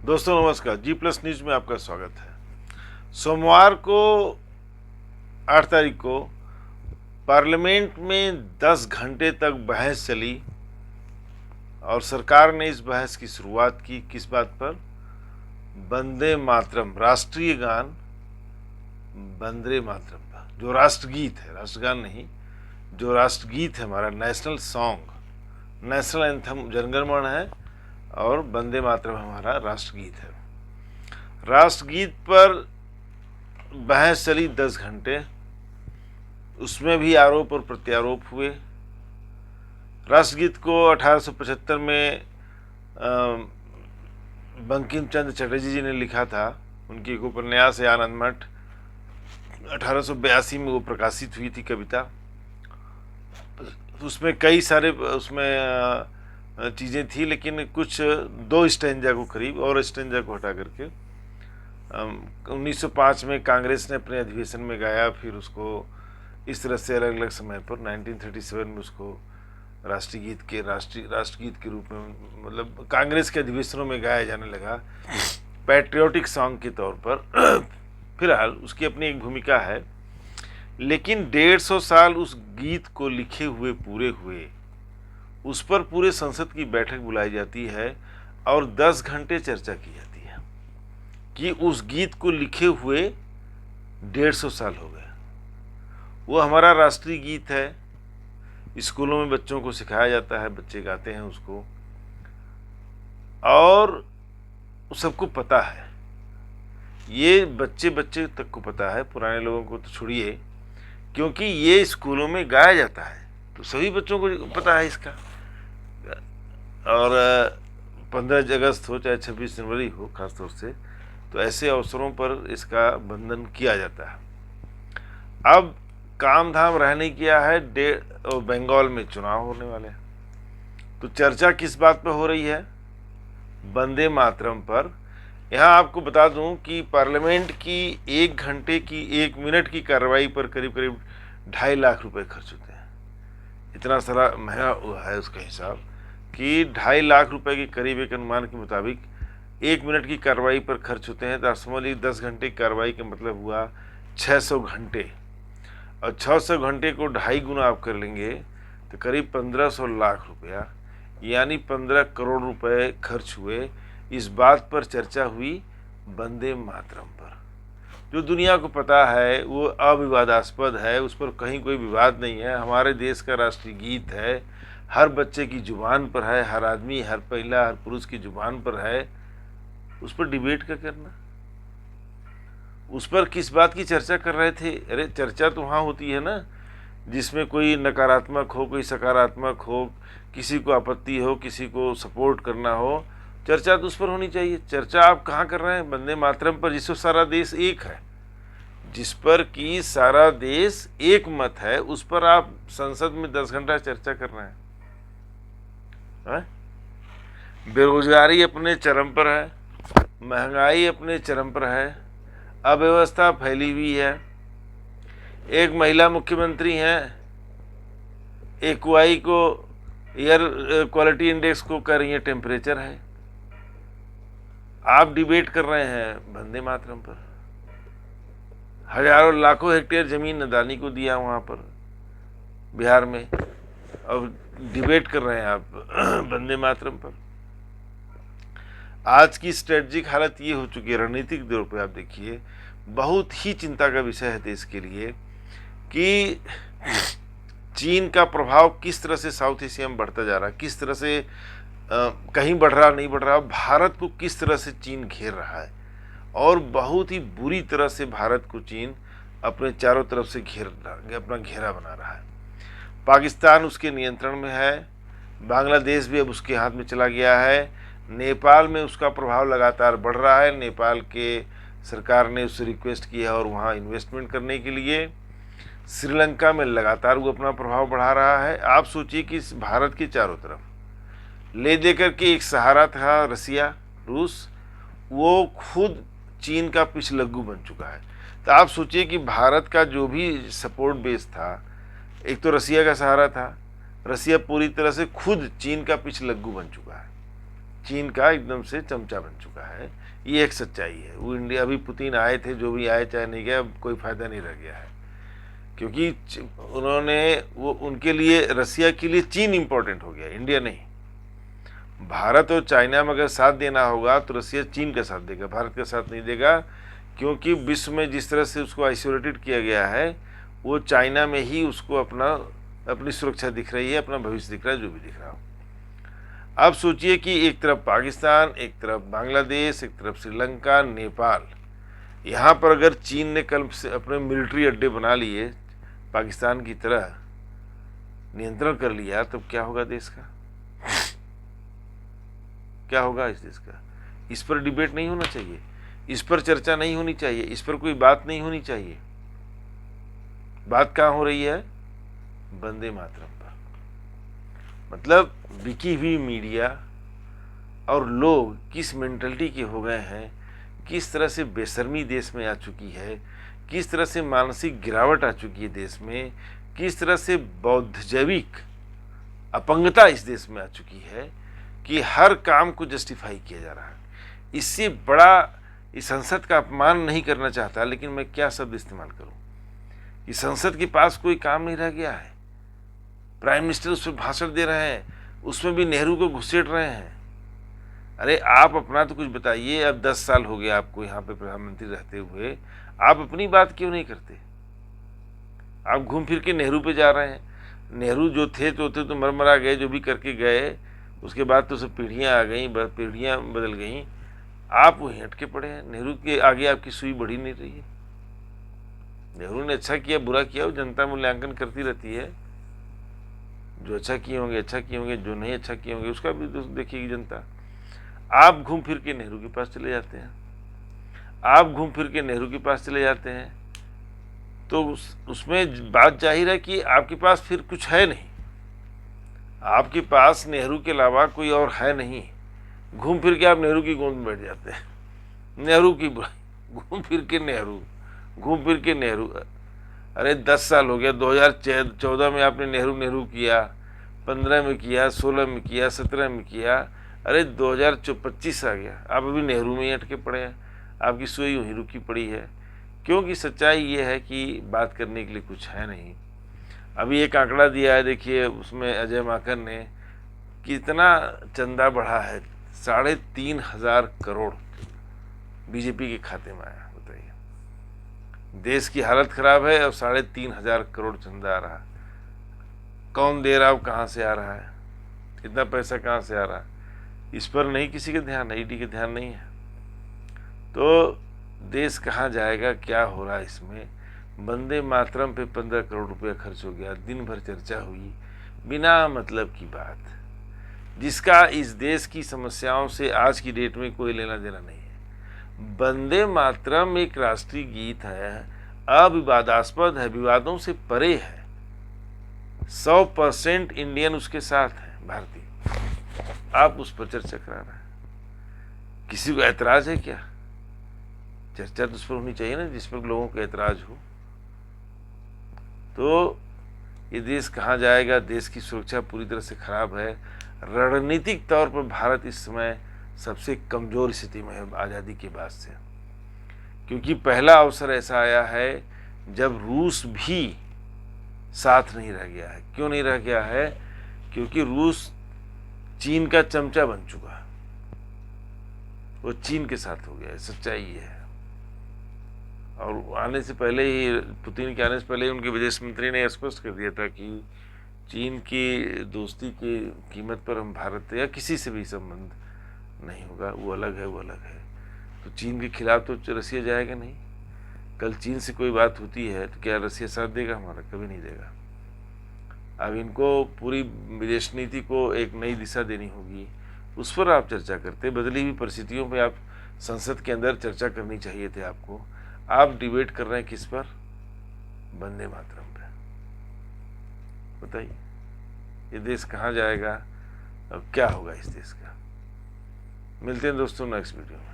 दोस्तों नमस्कार, जी plus news में आपका स्वागत है। सोमवार को 8 तारीख को पार्लियामेंट में 10 घंटे तक बहस चली और सरकार ने इस बहस की शुरुआत की किस बात पर? वंदे मातरम, राष्ट्रीय गान वंदे मातरम पर, जो राष्ट्रगीत है, राष्ट्रगान नहीं, जो राष्ट्रगीत है, हमारा नेशनल सॉन्ग, नेशनल एंथम जनगण है और वंदे मातरम हमारा राष्ट्रगीत है। राष्ट्रगीत पर बहस चली 10 घंटे, उसमें भी आरोप और प्रत्यारोप हुए। राष्ट्रगीत को 1875 में बंकिम चंद्र चटर्जी जी ने लिखा था। उनकी एक उपन्यास है आनंद मठ, 1882 में वो प्रकाशित हुई थी कविता। उसमें कई सारे उसमें चीज़ें थी, लेकिन कुछ 2 स्टेंजा को करीब और स्टेंजा को हटा करके 1905 में कांग्रेस ने अपने अधिवेशन में गाया। फिर उसको इस तरह से अलग अलग समय पर 1937 में उसको राष्ट्रगीत के रूप में, मतलब कांग्रेस के अधिवेशनों में गाया जाने लगा पैट्रियोटिक सॉन्ग के तौर पर। फिलहाल उसकी अपनी एक भूमिका है, लेकिन 150 साल उस गीत को लिखे हुए पूरे हुए, उस पर पूरे संसद की बैठक बुलाई जाती है और 10 घंटे चर्चा की जाती है कि उस गीत को लिखे हुए 150 साल हो गए। वो हमारा राष्ट्रीय गीत है, स्कूलों में बच्चों को सिखाया जाता है, बच्चे गाते हैं उसको और सबको पता है। ये बच्चे तक को पता है, पुराने लोगों को तो छोड़िए, क्योंकि ये स्कूलों में गाया जाता है तो सभी बच्चों को पता है इसका। और 15 अगस्त हो चाहे 26 जनवरी हो, खासतौर से तो ऐसे अवसरों पर इसका बंधन किया जाता है। अब काम धाम रहने किया है, बंगाल में चुनाव होने वाले हैं, तो चर्चा किस बात पर हो रही है? वंदे मातरम पर। यहाँ आपको बता दूं कि पार्लियामेंट की 1 घंटे की 1 मिनट की कार्रवाई पर करीब करीब 2.5 लाख रुपए खर्च होते हैं। इतना सारा महंगा है उसका हिसाब कि 2.5 लाख रुपए के करीब एक अनुमान के मुताबिक 1 मिनट की कार्रवाई पर खर्च होते हैं। तो आप समझ लीजिए 10 घंटे की कार्रवाई का मतलब हुआ 600 घंटे, और 600 घंटे को 2.5 गुना आप कर लेंगे तो करीब 1500 लाख रुपया, यानी 15 करोड़ रुपए खर्च हुए। इस बात पर चर्चा हुई वंदे मातरम पर, जो दुनिया को पता है वो अविवादास्पद है, उस पर कहीं कोई विवाद नहीं है, हमारे देश का राष्ट्रीय गीत है, हर बच्चे की जुबान पर है, हर आदमी, हर महिला, हर पुरुष की जुबान पर है। उस पर डिबेट का करना, उस पर किस बात की चर्चा कर रहे थे? अरे चर्चा तो वहाँ होती है ना जिसमें कोई नकारात्मक हो, कोई सकारात्मक हो, किसी को आपत्ति हो, किसी को सपोर्ट करना हो, चर्चा तो उस पर होनी चाहिए। चर्चा आप कहाँ कर रहे हैं? वंदे मातरम पर, जिस पर सारा देश एक है, जिस पर कि सारा देश एक मत है, उस पर आप संसद में 10 घंटा चर्चा कर रहे हैं। बेरोजगारी अपने चरम पर है, महंगाई अपने चरम पर है, अव्यवस्था फैली हुई है, एक महिला मुख्यमंत्री हैं, एक्यूआई को, एयर क्वालिटी इंडेक्स को कह रही है टेम्परेचर है। आप डिबेट कर रहे हैं वंदे मातरम पर। हजारों लाखों हेक्टेयर जमीन अदानी को दिया वहाँ पर बिहार में, और डिबेट कर रहे हैं आप वंदे मातरम पर। आज की स्ट्रेटजिक हालत ये हो चुकी है, रणनीतिक तौर पे आप देखिए, बहुत ही चिंता का विषय है देश के लिए कि चीन का प्रभाव किस तरह से साउथ एशिया में बढ़ता जा रहा है, किस तरह से कहीं बढ़ रहा नहीं बढ़ रहा, भारत को किस तरह से चीन घेर रहा है, और बहुत ही बुरी तरह से भारत को चीन अपने चारों तरफ से अपना घेरा बना रहा है। पाकिस्तान उसके नियंत्रण में है, बांग्लादेश भी अब उसके हाथ में चला गया है, नेपाल में उसका प्रभाव लगातार बढ़ रहा है। नेपाल के सरकार ने उससे रिक्वेस्ट की है और वहाँ इन्वेस्टमेंट करने के लिए। श्रीलंका में लगातार वो अपना प्रभाव बढ़ा रहा है। आप सोचिए कि भारत के चारों तरफ ले दे करके एक सहारा था रसिया, रूस, वो खुद चीन का पिछलग्गू बन चुका है। तो आप सोचिए कि भारत का जो भी सपोर्ट बेस था, एक तो रसिया का सहारा था, रसिया पूरी तरह से खुद चीन का पिछलग्गू बन चुका है। चीन का एकदम से चमचा बन चुका है। ये एक सच्चाई है। वो इंडिया, अभी पुतिन आए थे, जो भी आए चाहे नहीं गया, कोई फ़ायदा नहीं रह गया है, क्योंकि उन्होंने वो, उनके लिए, रसिया के लिए चीन इम्पोर्टेंट हो गया, इंडिया नहीं। भारत और चाइना में अगर साथ देना होगा तो रसिया चीन का साथ देगा, भारत का साथ नहीं देगा, क्योंकि विश्व में जिस तरह से उसको आइसोलेटेड किया गया है, वो चाइना में ही उसको अपनी सुरक्षा दिख रही है, अपना भविष्य दिख रहा है, जो भी दिख रहा हो। अब सोचिए कि एक तरफ पाकिस्तान, एक तरफ बांग्लादेश, एक तरफ श्रीलंका, नेपाल, यहाँ पर अगर चीन ने कल से अपने मिलिट्री अड्डे बना लिए, पाकिस्तान की तरह नियंत्रण कर लिया, तब क्या होगा देश का? क्या होगा इस देश का? इस पर डिबेट नहीं होना चाहिए, इस पर चर्चा नहीं होनी चाहिए, इस पर कोई बात नहीं होनी चाहिए। बात कहाँ हो रही है? वंदे मातरम पर। मतलब बिकी हुई मीडिया और लोग किस मेंटलिटी के हो गए हैं, किस तरह से बेशर्मी देश में आ चुकी है, किस तरह से मानसिक गिरावट आ चुकी है देश में, किस तरह से बौद्ध जैविक अपंगता इस देश में आ चुकी है कि हर काम को जस्टिफाई किया जा रहा है। इससे बड़ा, इस संसद का अपमान नहीं करना चाहता, लेकिन मैं क्या शब्द इस्तेमाल करूं कि संसद के पास कोई काम नहीं रह गया है। प्राइम मिनिस्टर उस पर भाषण दे रहे हैं, उसमें भी नेहरू को घुसेड़ रहे हैं। अरे आप अपना तो कुछ बताइए। अब 10 साल हो गया आपको यहाँ पे प्रधानमंत्री रहते हुए, आप अपनी बात क्यों नहीं करते? आप घूम फिर के नेहरू पे जा रहे हैं। नेहरू जो थे तो मरमरा गए, जो भी करके गए, उसके बाद तो सब पीढ़ियाँ आ गई, पीढ़ियाँ बदल गई, आप वहीं अटके पड़े हैं। नेहरू के आगे आपकी सुई बढ़ी नहीं रही है। नेहरू ने अच्छा किया बुरा किया, वो जनता मूल्यांकन करती रहती है। जो अच्छा किए होंगे अच्छा किए होंगे, जो नहीं अच्छा किए होंगे उसका भी दोस्त देखेगी जनता। आप घूम फिर के नेहरू के पास चले जाते हैं, आप घूम फिर के नेहरू के पास चले जाते हैं, तो उसमें बात जाहिर है कि आपके पास फिर कुछ है नहीं। आपके पास नेहरू के अलावा कोई और है नहीं। घूम फिर के आप नेहरू की गोद में बैठ जाते हैं। नेहरू की घूम फिर के नेहरू, घूम फिर के नेहरू। अरे 10 साल हो गया, 2014 में आपने नेहरू नेहरू किया, 15 में किया, 16 में किया, 17 में किया। अरे 2025 आ गया, आप अभी नेहरू में ही अटके पड़े हैं। आपकी सुई वहीं रुकी पड़ी है, क्योंकि सच्चाई ये है कि बात करने के लिए कुछ है नहीं। अभी एक आंकड़ा दिया है, देखिए उसमें अजय माकन ने, कितना चंदा बढ़ा है, 3,500 करोड़ बीजेपी के खाते में आया। बताइए, देश की हालत खराब है और 3,500 करोड़ चंदा आ रहा है। कौन दे रहा है, कहाँ से आ रहा है, इतना पैसा कहाँ से आ रहा है? इस पर नहीं किसी का ध्यान है, ईडी का ध्यान नहीं है। तो देश कहाँ जाएगा, क्या हो रहा है इसमें? वंदे मातरम पे 15 करोड़ रुपया खर्च हो गया, दिन भर चर्चा हुई, बिना मतलब की बात, जिसका इस देश की समस्याओं से आज की डेट में कोई लेना देना नहीं है। वंदे मातरम एक राष्ट्रीय गीत है, अविवादास्पद है, विवादों से परे है, 100% इंडियन उसके साथ है, भारतीय। आप उस पर चर्चा करा रहे हैं, किसी को ऐतराज है क्या? चर्चा तो उस पर होनी चाहिए ना जिस पर लोगों को ऐतराज हो। तो ये देश कहाँ जाएगा? देश की सुरक्षा पूरी तरह से खराब है। रणनीतिक तौर पर भारत इस समय सबसे कमजोर स्थिति में है आज़ादी के बाद से, क्योंकि पहला अवसर ऐसा आया है जब रूस भी साथ नहीं रह गया है। क्यों नहीं रह गया है? क्योंकि रूस चीन का चमचा बन चुका है, वो चीन के साथ हो गया है। सच्चाई ये है। और आने से पहले ही, पुतिन के आने से पहले ही उनके विदेश मंत्री ने स्पष्ट कर दिया था कि चीन की दोस्ती की कीमत पर हम भारत या किसी से भी संबंध नहीं होगा, वो अलग है, वो अलग है। तो चीन के खिलाफ तो रसिया जाएगा नहीं। कल चीन से कोई बात होती है तो क्या रसिया साथ देगा हमारा? कभी नहीं देगा। अब इनको पूरी विदेश नीति को एक नई दिशा देनी होगी, उस पर आप चर्चा करते। बदली हुई परिस्थितियों पे आप संसद के अंदर चर्चा करनी चाहिए थे आपको। आप डिबेट कर रहे हैं किस पर? वंदे मातरम पे। बताइए, ये देश कहाँ जाएगा? अब क्या होगा इस देश का? मिलते हैं दोस्तों नेक्स्ट वीडियो में।